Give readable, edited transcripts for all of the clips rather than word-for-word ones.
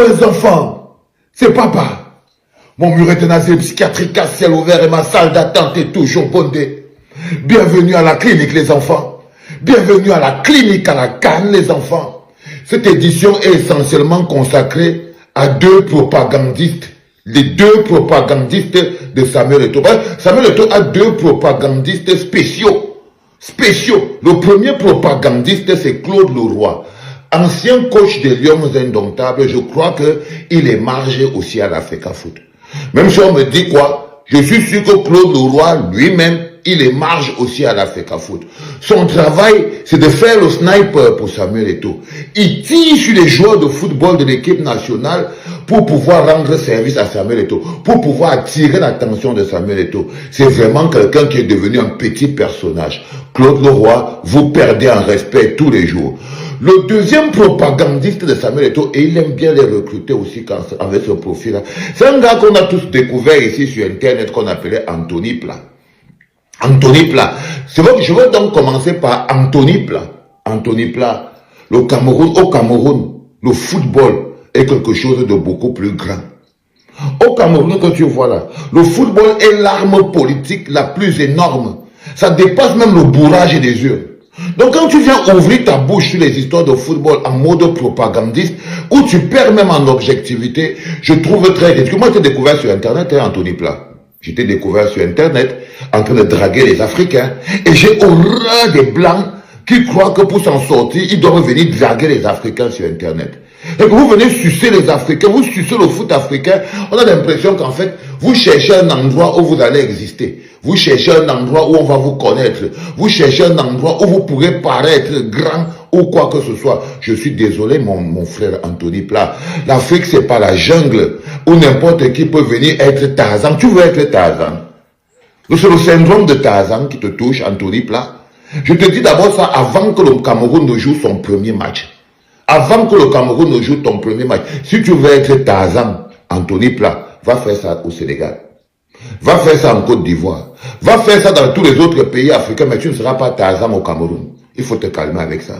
les enfants, c'est papa. Mon mur est un asile psychiatrique à ciel ouvert et ma salle d'attente est toujours bondée. Bienvenue à la clinique les enfants. Bienvenue à la clinique à la Cannes les enfants. Cette édition est essentiellement consacrée à deux propagandistes. Les deux propagandistes de Samuel Eto'o. Samuel Eto'o a deux propagandistes spéciaux. Le premier propagandiste, c'est Claude Leroy. Ancien coach des Lions Indomptables, je crois qu'il est marge aussi à l'Africa Foot. Même si on me dit quoi, je suis sûr que Claude Leroy lui-même, il est marge aussi à l'Africa Foot. Son travail, c'est de faire le sniper pour Samuel Eto'o. Il tire sur les joueurs de football de l'équipe nationale pour pouvoir rendre service à Samuel Eto'o, pour pouvoir attirer l'attention de Samuel Eto'o. C'est vraiment quelqu'un qui est devenu un petit personnage. Claude Leroy, vous perdez en respect tous les jours. Le deuxième propagandiste de Samuel Eto'o, et il aime bien les recruter aussi avec ce profil-là, c'est un gars qu'on a tous découvert ici sur Internet qu'on appelait Anthony Pla. Anthony Pla. C'est vrai que je vais donc commencer par Anthony Pla. Anthony Pla. Au Cameroun, le football est quelque chose de beaucoup plus grand. Au Cameroun, que tu vois là, le football est l'arme politique la plus énorme. Ça dépasse même le bourrage des yeux. Donc quand tu viens ouvrir ta bouche sur les histoires de football en mode propagandiste, où tu perds même en objectivité, je trouve très ridicule. Moi, j'ai découvert sur Internet, Anthony Pla. J'étais découvert sur Internet en train de draguer les Africains. Et j'ai horreur des Blancs qui croient que pour s'en sortir, ils doivent venir draguer les Africains sur Internet. Et que vous venez sucer les Africains, vous sucez le foot africain, on a l'impression qu'en fait, vous cherchez un endroit où vous allez exister. Vous cherchez un endroit où on va vous connaître. Vous cherchez un endroit où vous pourrez paraître grand ou quoi que ce soit. Je suis désolé, mon frère Anthony Pla. L'Afrique, c'est pas la jungle où n'importe qui peut venir être Tarzan. Tu veux être Tarzan? C'est le syndrome de Tarzan qui te touche, Anthony Pla. Je te dis d'abord ça avant que le Cameroun ne joue son premier match. Avant que le Cameroun ne joue ton premier match. Si tu veux être Tarzan, Anthony Pla, va faire ça au Sénégal. Va faire ça en Côte d'Ivoire. Va faire ça dans tous les autres pays africains, mais tu ne seras pas Tarzan au Cameroun. Il faut te calmer avec ça.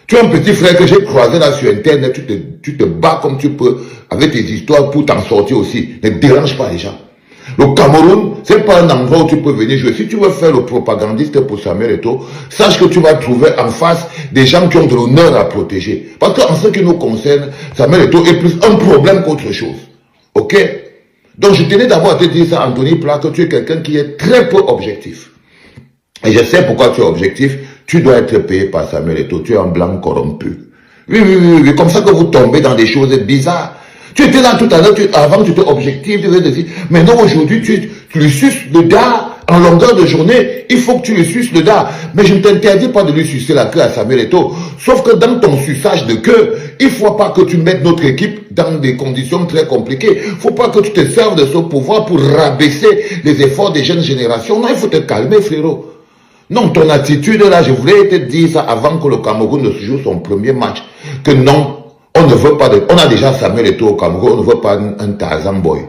Tu as un petit frère que j'ai croisé là sur Internet, tu te bats comme tu peux avec tes histoires pour t'en sortir aussi. Ne dérange pas les gens. Le Cameroun, c'est pas un endroit où tu peux venir jouer. Si tu veux faire le propagandiste pour Samuel Eto'o, sache que tu vas trouver en face des gens qui ont de l'honneur à protéger. Parce qu'en ce qui nous concerne, Samuel Eto'o est plus un problème qu'autre chose. Ok? Donc je tenais d'abord à te dire ça, Anthony Pla, que tu es quelqu'un qui est très peu objectif. Et je sais pourquoi tu es objectif. Tu dois être payé par Samuel Eto'o. Tu es un blanc corrompu. Oui. Comme ça que vous tombez dans des choses bizarres. Tu étais là tout à l'heure, avant tu étais objectif, tu devais dire, mais non, aujourd'hui, tu lui suces le dard en longueur de journée. Il faut que tu lui suces le dard. Mais je ne t'interdis pas de lui sucer la queue à Samuel Eto'o. Sauf que dans ton suçage de queue, il ne faut pas que tu mettes notre équipe dans des conditions très compliquées. Il ne faut pas que tu te serves de ce pouvoir pour rabaisser les efforts des jeunes générations. Non, il faut te calmer, frérot. Non, ton attitude là, je voulais te dire ça avant que le Cameroun ne joue son premier match. Que non, on ne veut pas de... On a déjà Samuel Eto'o au Cameroun, on ne veut pas un Tarzan Boy.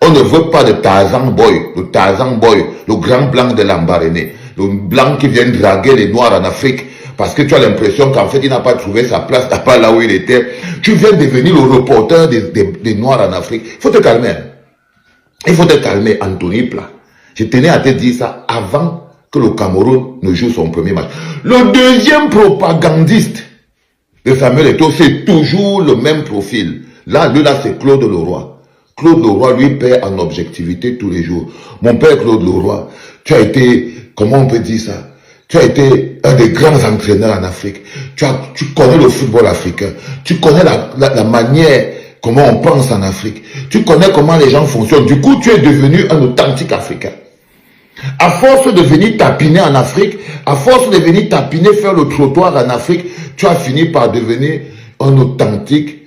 On ne veut pas de Tarzan Boy, le Tarzan Boy, le grand blanc de Lambaréné, le blanc qui vient draguer les Noirs en Afrique, parce que tu as l'impression qu'en fait il n'a pas trouvé sa place, n'a pas là où il était. Tu viens devenir le reporter des Noirs en Afrique. Il faut te calmer. Il faut te calmer, Anthony Pla. Je tenais à te dire ça avant que le Cameroun ne joue son premier match. Le deuxième propagandiste de Samuel Eto'o, c'est toujours le même profil. Là, c'est Claude Leroy. Claude Leroy, lui, perd en objectivité tous les jours. Mon père Claude Leroy, tu as été, comment on peut dire ça? Tu as été un des grands entraîneurs en Afrique. Tu connais le football africain. Tu connais la manière, comment on pense en Afrique. Tu connais comment les gens fonctionnent. Du coup, tu es devenu un authentique Africain. À force de venir tapiner en Afrique, à force de venir tapiner, faire le trottoir en Afrique, tu as fini par devenir un authentique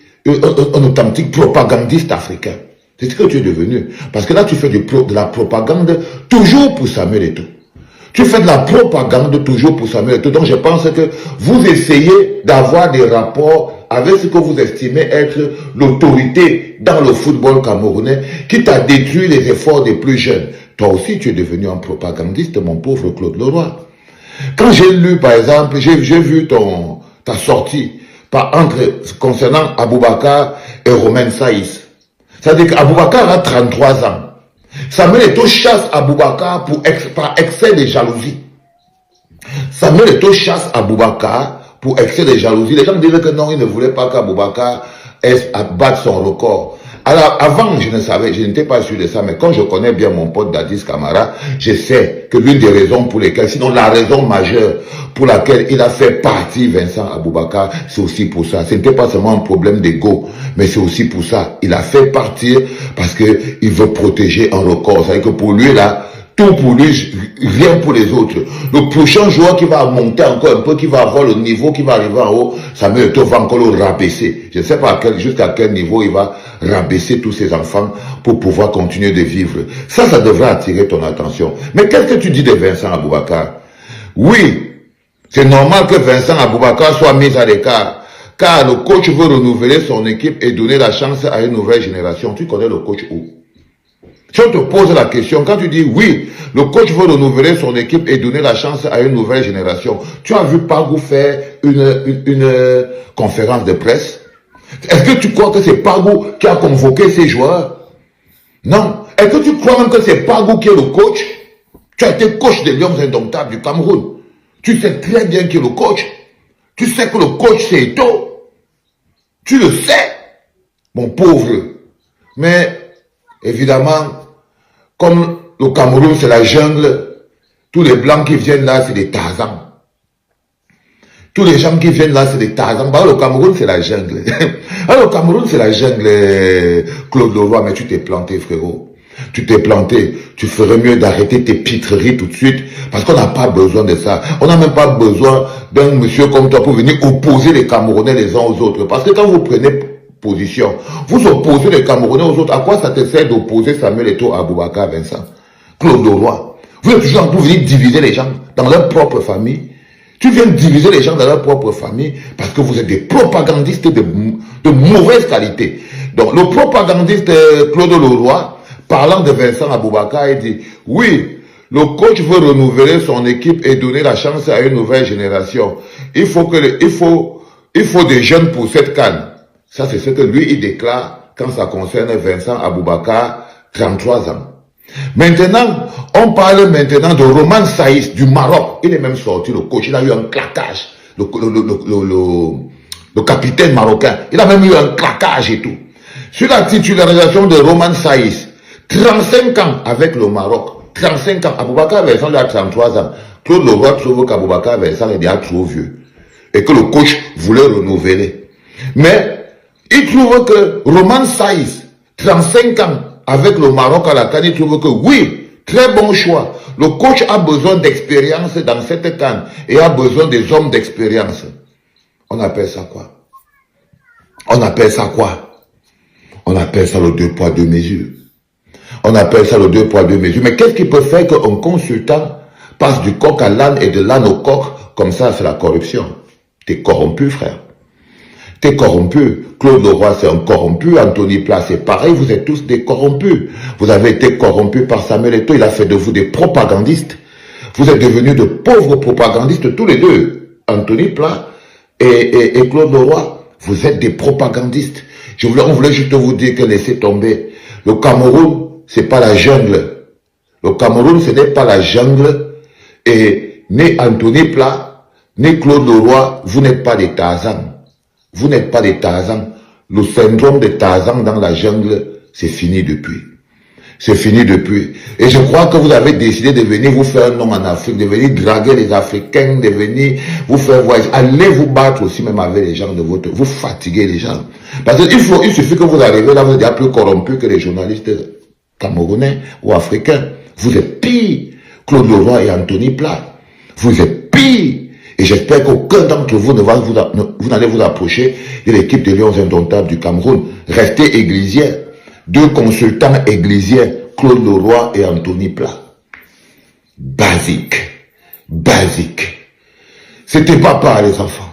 propagandiste africain. C'est ce que tu es devenu. Parce que là, tu fais de la propagande toujours pour Samuel Eto'o. Tu fais de la propagande toujours pour Samuel Eto'o. Donc je pense que vous essayez d'avoir des rapports avec ce que vous estimez être l'autorité dans le football camerounais qui t'a détruit les efforts des plus jeunes. Toi aussi, tu es devenu un propagandiste, mon pauvre Claude Leroy. Quand j'ai lu, par exemple, j'ai vu ta sortie concernant Aboubakar et Romain Saïs. C'est-à-dire qu'Aboubacar a 33 ans. Samuel Eto'o chasse Aboubakar par excès de jalousie. Samuel Eto'o chasse Aboubakar pour excès de jalousie. Les gens disaient que non, ils ne voulaient pas qu'Aboubacar batte son record. Alors, avant, je n'étais pas sûr de ça, mais quand je connais bien mon pote Dadis Camara, je sais que l'une des raisons pour lesquelles, sinon la raison majeure pour laquelle il a fait partie Vincent Aboubakar, c'est aussi pour ça. Ce n'était pas seulement un problème d'ego, mais c'est aussi pour ça. Il a fait partir parce que il veut protéger un record. C'est-à-dire que pour lui, là, tout pour lui, rien pour les autres. Le prochain joueur qui va monter encore un peu, qui va avoir le niveau, qui va arriver en haut, Samuel Eto'o va encore le rabaisser. Je ne sais pas jusqu'à quel niveau il va rabaisser tous ses enfants pour pouvoir continuer de vivre. Ça devrait attirer ton attention. Mais qu'est-ce que tu dis de Vincent Aboubakar? Oui, c'est normal que Vincent Aboubakar soit mis à l'écart, car le coach veut renouveler son équipe et donner la chance à une nouvelle génération. Tu connais le coach où? Si on te pose la question, quand tu dis oui, le coach veut renouveler son équipe et donner la chance à une nouvelle génération, tu as vu Pagou faire une conférence de presse? Est-ce que tu crois que c'est Pagou qui a convoqué ces joueurs? Non. Est-ce que tu crois même que c'est Pagou qui est le coach? Tu as été coach des Lions Indomptables du Cameroun. Tu sais très bien qui est le coach. Tu sais que le coach c'est Eto'o. Tu le sais, mon pauvre. Mais, évidemment, comme le Cameroun c'est la jungle, tous les blancs qui viennent là c'est des Tarzans. Tous les gens qui viennent là c'est des Tarzans. Bah, le Cameroun c'est la jungle. Alors, le Cameroun c'est la jungle, Claude Leroy, mais tu t'es planté, frérot. Tu t'es planté. Tu ferais mieux d'arrêter tes pitreries tout de suite, parce qu'on n'a pas besoin de ça. On n'a même pas besoin d'un monsieur comme toi pour venir opposer les Camerounais les uns aux autres. Parce que quand vous prenez position, vous opposez les Camerounais aux autres. À quoi ça te sert d'opposer Samuel Eto'o à Aboubakar Vincent, Claude Leroy? Vous êtes toujours en train de venir diviser les gens dans leur propre famille. Tu viens diviser les gens dans leur propre famille parce que vous êtes des propagandistes de mauvaise qualité. Donc, le propagandiste Claude Leroy, parlant de Vincent Aboubakar, il dit, oui, le coach veut renouveler son équipe et donner la chance à une nouvelle génération. Il faut des jeunes pour cette CAN. Ça, c'est ce que lui, il déclare quand ça concerne Vincent Aboubakar, 33 ans. Maintenant, on parle maintenant de Romain Saïs du Maroc. Il est même sorti, le coach, il a eu un claquage. Le capitaine marocain, il a même eu un claquage et tout. Sur la titularisation de Romain Saïs, 35 ans avec le Maroc. 35 ans. Aboubakar Vincent il a 33 ans. Claude Leroy trouve qu'Aboubakar Vincent est déjà trop vieux. Et que le coach voulait renouveler. Mais, il trouve que Romain Saïs, 35 ans, avec le Maroc à la CAN, il trouve que oui, très bon choix. Le coach a besoin d'expérience dans cette CAN et a besoin des hommes d'expérience. On appelle ça quoi? On appelle ça quoi? On appelle ça le 2 poids 2 mesures. On appelle ça le 2 poids 2 mesures. Mais qu'est-ce qui peut faire qu'un consultant passe du coq à l'âne et de l'âne au coq? Comme ça, c'est la corruption. T'es corrompu, frère. T'es corrompu. Claude Leroy, c'est un corrompu. Anthony Plat, c'est pareil. Vous êtes tous des corrompus. Vous avez été corrompus par Samuel Eto'o. Il a fait de vous des propagandistes. Vous êtes devenus de pauvres propagandistes tous les deux. Anthony Plat et Claude Leroy. Vous êtes des propagandistes. On voulait juste vous dire que laissez tomber. Le Cameroun, c'est pas la jungle. Le Cameroun, ce n'est pas la jungle. Et ni Anthony Plat, ni Claude Leroy, vous n'êtes pas des Tarzans. Vous n'êtes pas des Tarzans. Le syndrome de Tarzan dans la jungle, c'est fini depuis. C'est fini depuis. Et je crois que vous avez décidé de venir vous faire un nom en Afrique, de venir draguer les Africains, de venir vous faire voyager. Allez vous battre aussi même avec les gens de votre... Vous fatiguez les gens. Parce qu'il suffit que vous arrivez là, vous êtes déjà plus corrompu que les journalistes camerounais ou africains. Vous êtes pire. Claude Leroy et Anthony Plat. Vous êtes pire. Et j'espère qu'aucun d'entre vous vous n'allez vous approcher de l'équipe des Lions Indomptables du Cameroun. Restez églisiens. 2 consultants églisiens, Claude Leroy et Anthony Plat. Basique. Basique. C'était papa, les enfants.